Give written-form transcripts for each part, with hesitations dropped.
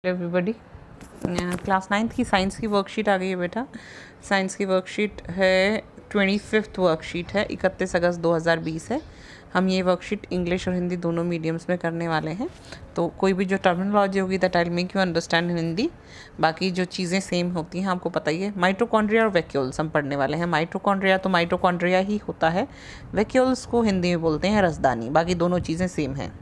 Everybody, class 9th की science की worksheet आ गई है बेटा। साइंस की वर्कशीट है 25th वर्कशीट है, 31 अगस्त 2020 है। हम ये वर्कशीट इंग्लिश और हिंदी दोनों मीडियम्स में करने वाले हैं। तो कोई भी जो टर्मिनोलॉजी होगी that I will make you understand in Hindi. बाकी जो चीज़ें सेम होती हैं आपको पता ही है। माइटोकॉन्ड्रिया और वैक्यूल्स हम पढ़ने वाले हैं। माइटोकॉन्ड्रिया तो माइटोकॉन्ड्रिया ही होता है, वैक्यूल्स को हिंदी में बोलते हैं रसदानी। बाकी दोनों चीज़ें सेम हैं।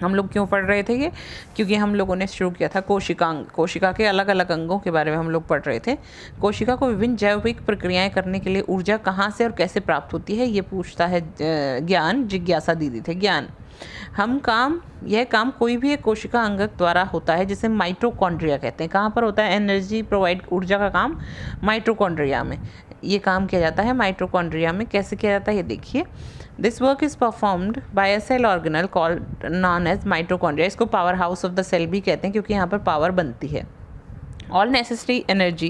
हम लोग क्यों पढ़ रहे थे ये? क्योंकि हम लोगों ने शुरू किया था कोशिकांग। कोशिका के अलग अलग अंगों के बारे में हम लोग पढ़ रहे थे। कोशिका को विभिन्न जैविक प्रक्रियाएं करने के लिए ऊर्जा कहाँ से और कैसे प्राप्त होती है, ये पूछता है ज्ञान। जिज्ञासा दीदी थे। ज्ञान यह काम कोई भी एक कोशिका अंगक द्वारा होता है, जिसे माइटोकॉन्ड्रिया कहते हैं। कहाँ पर होता है एनर्जी प्रोवाइड, ऊर्जा का काम? माइटोकॉन्ड्रिया में ये काम किया जाता है। माइटोकॉन्ड्रिया में कैसे किया जाता है ये देखिए। This work is performed by a cell organelle called known as mitochondria. इसको powerhouse of the cell भी कहते हैं, क्योंकि यहाँ पर पावर बनती है। All necessary energy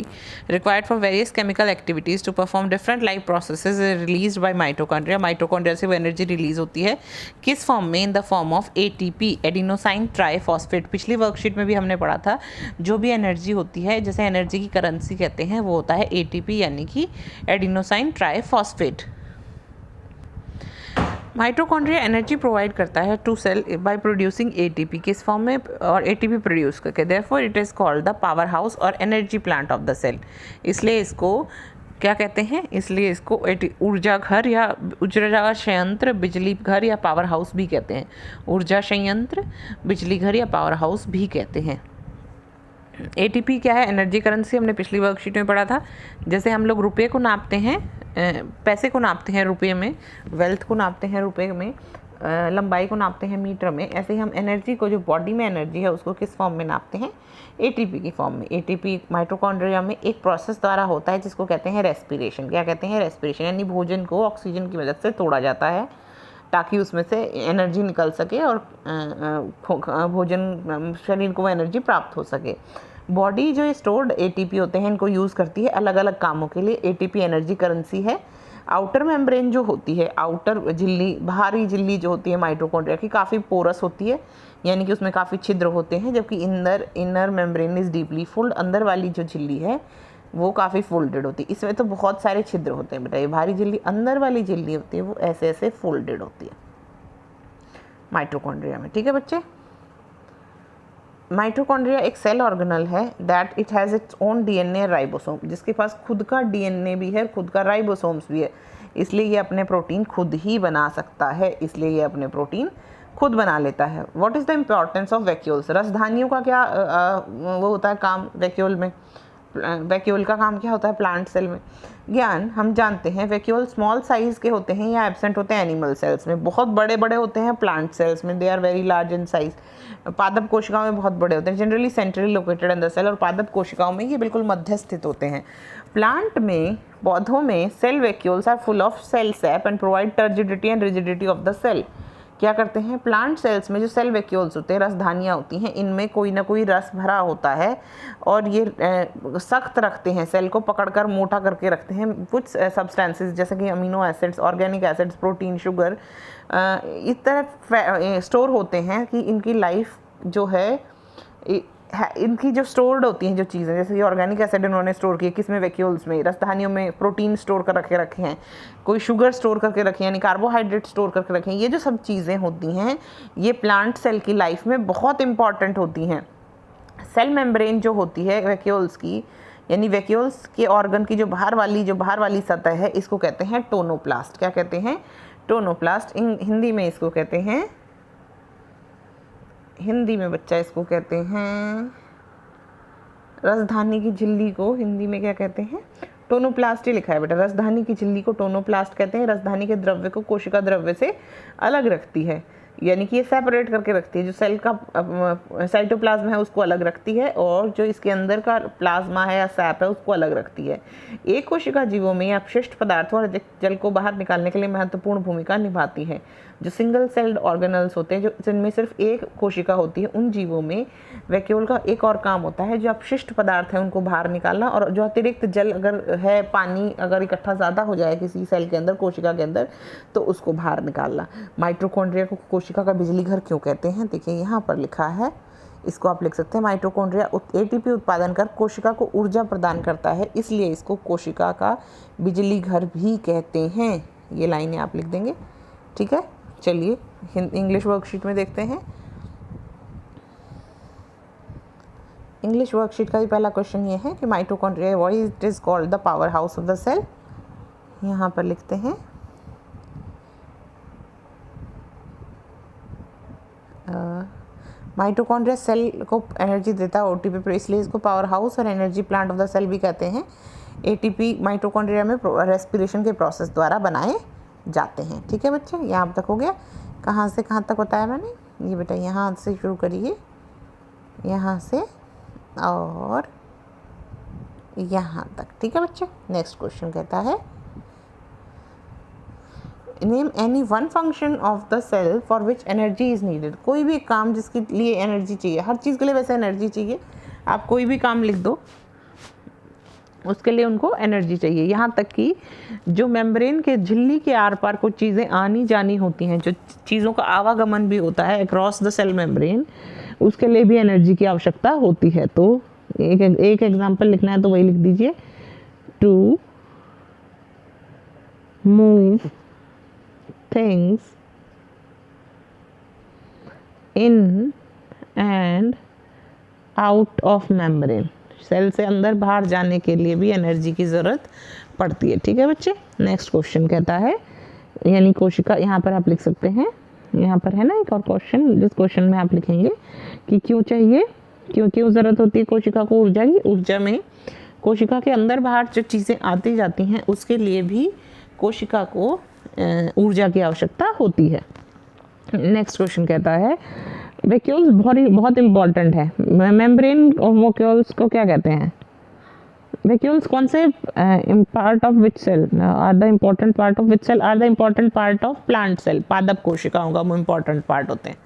required for various chemical activities to perform different life processes is released by mitochondria. Mitochondria से वो एनर्जी रिलीज होती है किस फॉर्म में? In the form of ATP, adenosine triphosphate. पिछली वर्कशीट में भी हमने पढ़ा था, जो भी एनर्जी होती है, जैसे एनर्जी की करेंसी कहते हैं, वो होता है ATP यानी कि adenosine triphosphate. Mitochondria energy provide करता है to cell by producing ATP, किस फॉर्म में? और ATP प्रोड्यूस करके। Therefore it is called the powerhouse और energy plant of the cell. इसलिए इसको क्या कहते हैं? इसलिए इसको ऊर्जा घर या ऊर्जा संयंत्र, बिजली घर या पावर हाउस भी कहते हैं। ऊर्जा संयंत्र, बिजली घर या पावर हाउस भी कहते हैं। ATP क्या है? Energy currency. हमने पिछली वर्कशीट में पढ़ा था। जैसे हम लोग रुपये को नापते हैं, पैसे को नापते हैं रुपये में, वेल्थ को नापते हैं रुपये में, लंबाई को नापते हैं मीटर में, ऐसे ही हम एनर्जी को, जो बॉडी में एनर्जी है, उसको किस फॉर्म में नापते हैं? ATP की फॉर्म में। ATP माइटोकॉन्ड्रिया में एक प्रोसेस द्वारा होता है जिसको कहते हैं रेस्पिरेशन। क्या कहते हैं? रेस्पिरेशन। यानी भोजन को ऑक्सीजन की मदद से तोड़ा जाता है ताकि उसमें से एनर्जी निकल सके और भोजन, शरीर को एनर्जी प्राप्त हो सके। बॉडी जो स्टोर्ड ATP होते हैं, इनको यूज़ करती है अलग अलग कामों के लिए। ATP एनर्जी करेंसी है। आउटर मेम्ब्रेन जो होती है, आउटर झिल्ली, बाहरी झिल्ली जो होती है माइटोकॉन्ड्रिया की, काफ़ी पोरस होती है, यानी कि उसमें काफ़ी छिद्र होते हैं, जबकि इनर मेम्ब्रेन इज डीपली फुल्ड। अंदर वाली जो झिल्ली है वो काफ़ी फोल्डेड होती है। इसमें तो बहुत सारे छिद्र होते हैं बेटा। ये बाहरी झिल्ली, अंदर वाली झिल्ली होती है वो ऐसे ऐसे फोल्डेड होती है माइटोकॉन्ड्रिया में। ठीक है बच्चे? माइटोकॉन्ड्रिया एक सेल ऑर्गेनल है that it has its own DNA ribosome, जिसके पास खुद का DNA भी है, खुद का राइबोसोम्स भी है। इसलिए ये अपने प्रोटीन खुद ही बना सकता है। इसलिए ये अपने प्रोटीन खुद बना लेता है। What is the importance of vacuoles? रसधानियों का क्या वो होता है काम वैक्यूल में? वैक्यूल का काम क्या होता है प्लांट सेल में? ज्ञान। हम जानते हैं वैक्यूल स्मॉल साइज़ के होते हैं या एब्सेंट होते हैं एनिमल सेल्स में। बहुत बड़े बड़े होते हैं प्लांट सेल्स में, they are very large in size. पादप कोशिकाओं में बहुत बड़े होते हैं, generally centrally located in the cell. और पादप कोशिकाओं में ये बिल्कुल मध्य स्थित होते हैं। प्लांट में, पौधों में cell vacuoles are full of cell sap and provide turgidity and rigidity of the cell. क्या करते हैं? प्लांट सेल्स में जो सेल वैक्यूल्स होते हैं, रसधानियाँ होती हैं, इनमें कोई ना कोई रस भरा होता है और ये सख्त रखते हैं, सेल को पकड़कर मोटा करके रखते हैं। कुछ सब्सटेंसेस जैसे कि amino acids, organic acids, protein, sugar इस तरह स्टोर होते हैं कि इनकी लाइफ जो है इनकी जो स्टोर्ड होती हैं जो चीज़ें, जैसे कि ऑर्गेनिक एसिड इन्होंने स्टोर किए किसमें? वैक्यूल्स में। रसधानियों में प्रोटीन स्टोर कर रखे हैं, कोई शुगर स्टोर करके रखे हैं, यानी कार्बोहाइड्रेट स्टोर करके रखे हैं। ये जो सब चीज़ें होती हैं ये प्लांट सेल की लाइफ में बहुत इंपॉर्टेंट होती हैं। सेल मेम्ब्रेन जो होती है वैक्यूल्स की, यानी वैक्यूल्स के ऑर्गन की जो बाहर वाली सतह है, इसको कहते हैं टोनोप्लास्ट। क्या कहते हैं? टोनोप्लास्ट। हिंदी में इसको कहते हैं, हिंदी में बच्चा इसको कहते हैं, रसधानी की झिल्ली को हिंदी में क्या कहते हैं? टोनोप्लास्ट ही लिखा है बेटा। रसधानी की झिल्ली को टोनोप्लास्ट कहते हैं। रसधानी के द्रव्य को कोशिका द्रव्य से अलग रखती है, यानी कि ये सेपरेट करके रखती है। जो सेल का साइटोप्लाज्म है उसको अलग रखती है, और जो इसके अंदर का प्लाज्मा है या सैप है उसको अलग रखती है। एक कोशिका जीवों में अपशिष्ट पदार्थों और जल को बाहर निकालने के लिए महत्वपूर्ण भूमिका निभाती है। जो सिंगल सेल्ड ऑर्गेनल्स होते हैं, जो जिनमें सिर्फ एक कोशिका होती है, उन जीवों में वैक्यूल का एक और काम होता है, जो अपशिष्ट पदार्थ है उनको बाहर निकालना, और जो अतिरिक्त जल अगर है, पानी अगर इकट्ठा ज़्यादा हो जाए किसी सेल के अंदर, कोशिका के अंदर, तो उसको बाहर निकालना। माइटोकॉन्ड्रिया को कोशिका का बिजली घर क्यों कहते हैं? देखिए यहाँ पर लिखा है, इसको आप लिख सकते हैं माइटोकॉन्ड्रिया एटीपी उत्पादन कर कोशिका को ऊर्जा प्रदान करता है, इसलिए इसको कोशिका का बिजली घर भी कहते हैं। ये लाइनें आप लिख देंगे, ठीक है। चलिए इंग्लिश वर्कशीट में देखते हैं। इंग्लिश वर्कशीट का भी पहला क्वेश्चन ये है कि mitochondria why it is called the powerhouse of the cell. यहाँ पर लिखते हैं माइटोकॉन्ड्रिया सेल को एनर्जी देता है ओटीपी पर, इसलिए इसको पावर हाउस और energy plant of the cell भी कहते हैं। एटीपी माइटोकॉन्ड्रिया में रेस्पिरेशन के प्रोसेस द्वारा बनाए जाते हैं, ठीक है बच्चे। यहाँ तक हो गया। कहाँ से कहाँ तक बताया मैंने? ये बेटा यहाँ से शुरू करिए, यहाँ से और यहाँ तक, ठीक है बच्चे। नेक्स्ट क्वेश्चन कहता है name any one function of the cell for which energy is needed. कोई भी काम जिसके लिए एनर्जी चाहिए, हर चीज़ के लिए वैसे एनर्जी चाहिए, आप कोई भी काम लिख दो उसके लिए उनको एनर्जी चाहिए। यहाँ तक कि जो मेम्ब्रेन के झिल्ली के आर पार कुछ चीज़ें आनी जानी होती हैं, जो चीज़ों का आवागमन भी होता है अक्रॉस द सेल मेम्ब्रेन, उसके लिए भी एनर्जी की आवश्यकता होती है। तो एक एग्जांपल लिखना है तो वही लिख दीजिए, to move things in and out of membrane. Cell से अंदर बाहर जाने के लिए भी एनर्जी की ज़रूरत पड़ती है, ठीक है बच्चे। नेक्स्ट क्वेश्चन कहता है, यानी कोशिका, यहाँ पर आप लिख सकते हैं, यहाँ पर है ना एक और क्वेश्चन, जिस क्वेश्चन में आप लिखेंगे कि क्यों चाहिए, क्यों ज़रूरत होती है कोशिका को ऊर्जा की। ऊर्जा में कोशिका के अंदर बाहर जो चीज़ें आती जाती हैं उसके लिए भी कोशिका को ऊर्जा की आवश्यकता होती है। नेक्स्ट क्वेश्चन कहता है वैक्यूल्स बहुत इंपॉर्टेंट है। मेम्ब्रेन ऑफ वैक्यूल्स को क्या कहते हैं? वैक्यूल्स कौन से part of which cell are the important part of which cell are the important part of plant cell. पादप कोशिकाओं का वो इम्पोर्टेंट पार्ट होते हैं।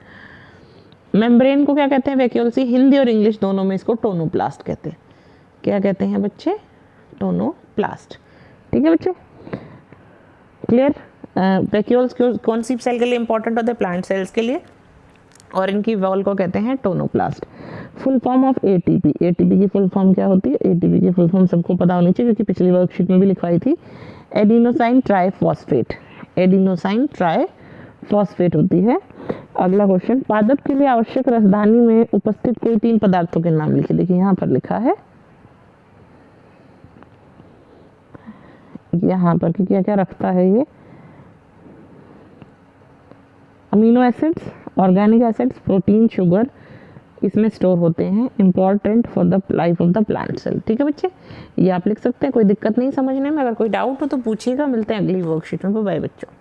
मेम्ब्रेन को क्या कहते हैं? वैक्यूल्स ही हिंदी और इंग्लिश दोनों में इसको टोनोप्लास्ट कहते हैं। क्या कहते हैं बच्चे? टोनोप्लास्ट, ठीक है बच्चे, क्लियर। वैक्यूल्स कौन सी सेल के लिए इंपॉर्टेंट होते हैं? प्लांट सेल्स के लिए, और इनकी वॉल को कहते हैं tonoplast. Full form of ATP. ATP की फुल फॉर्म क्या होती है? एटीपी की फुल फॉर्म सबको पता होनी चाहिए क्योंकि पिछली वर्कशीट में भी लिखवाई थी। एडिनोसाइन ट्राइफॉस्फेट, एडिनोसाइन ट्राइफॉस्फेट होती है। अगला क्वेश्चन, पादप के लिए आवश्यक राजधानी में उपस्थित कोई 3 पदार्थों के नाम लिखिए। देखिए यहाँ पर लिखा है, यहाँ पर कि क्या क्या रखता है ये, amino acids, organic acids, protein, sugar इसमें स्टोर होते हैं, important for the life of the plant cell, ठीक है बच्चे। ये आप लिख सकते हैं, कोई दिक्कत नहीं समझने में। अगर कोई डाउट हो तो पूछिएगा। मिलते हैं अगली वर्कशीट में। बाय बच्चों।